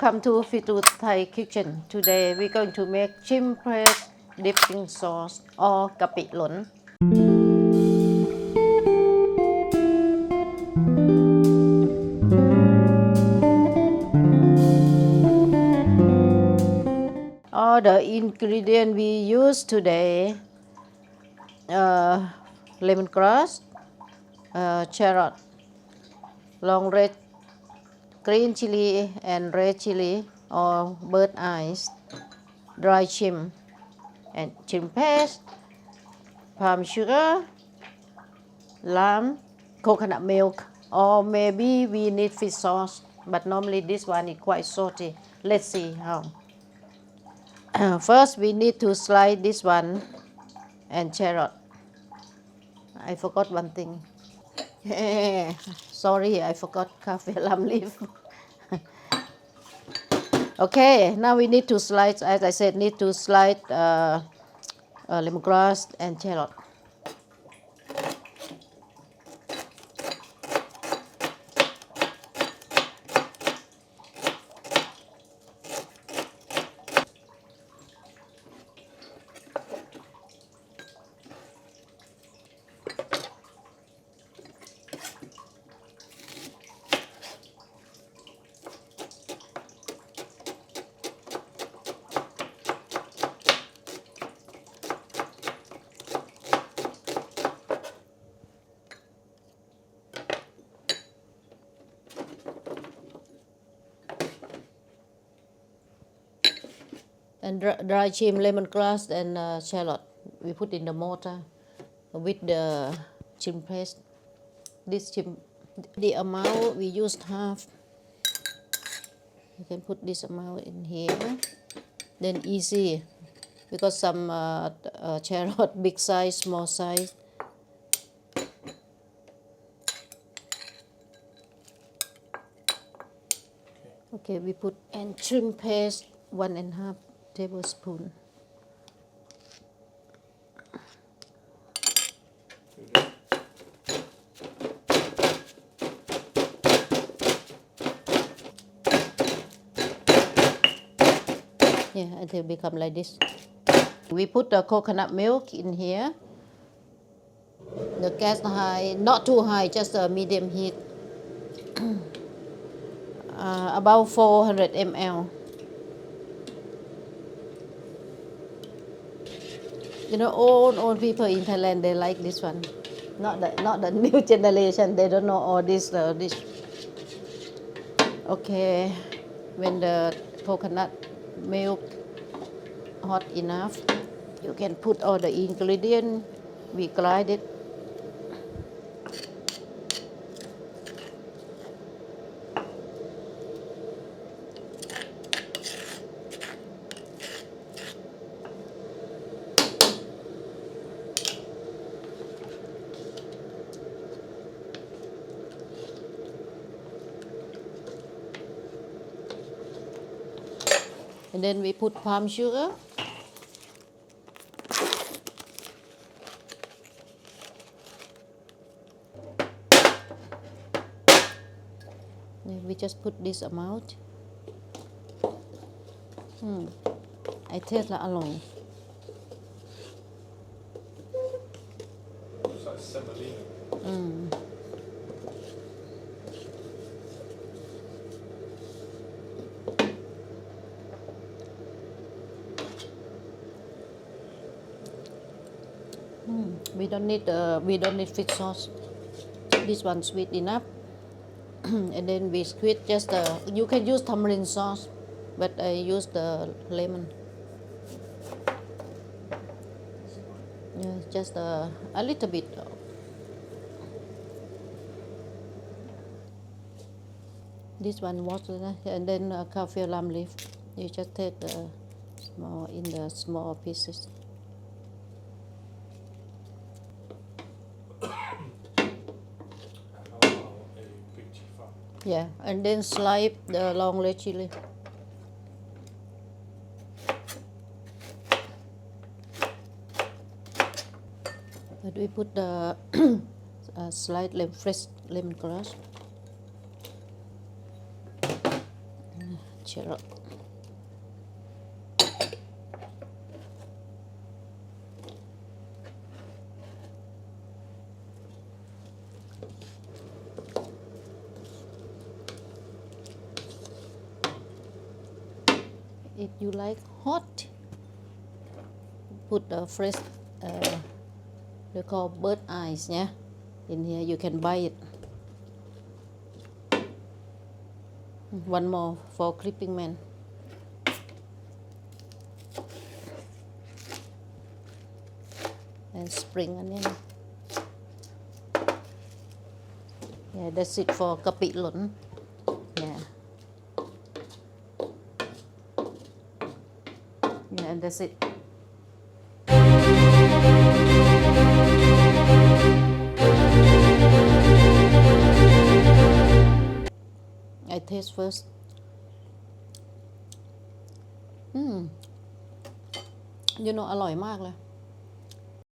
Welcome to Fitous Thai kitchen. Today we're going to make shrimp paste dipping sauce or kapi lon. All the ingredients we use today: lemongrass, shallot, long red green chili and red chili or bird eyes, dry shrimp and shrimp paste, palm sugar, lime, coconut milk, or maybe we need fish sauce, but normally this one is quite salty. Let's see how. First we need to slice this one and shallot. I forgot one thing. Sorry, I forgot Kaffir lamb leaf. Okay, now we need to slice, as I said, need to slice lemongrass and shallot. And dry shrimp, lemongrass, and shallot. We put in the mortar with the shrimp paste. This shrimp, the amount we used half. You can put this amount in here. Then easy, because some shallot big size, small size. Okay, we put and shrimp paste 1.5 tablespoon. Yeah, until it become like this. We put the coconut milk in here. The gas high, not too high, just a medium heat. About 400 ml. You know, old people in Thailand, they like this one. Not the new generation. They don't know all this dish. Okay, when the coconut milk hot enough, you can put all the ingredients. We grind it. And then we put palm sugar. We just put this amount. I taste like alone. It's like semolina. We don't need fish sauce. This one sweet enough. And then we squeeze just you can use tamarind sauce, but I use the lemon. Yeah, just a little bit. This one water, and then Kaffir lamb leaf. You just take the small pieces. Yeah, and then slice the long red chili. But we put the fresh lemongrass. shallot if you like hot put the fresh they call bird eyes yeah in here you can buy it one more for clipping man and spring onion yeah that's it for kapi lon yeah yeah and that's it I taste first อร่อยมากเลย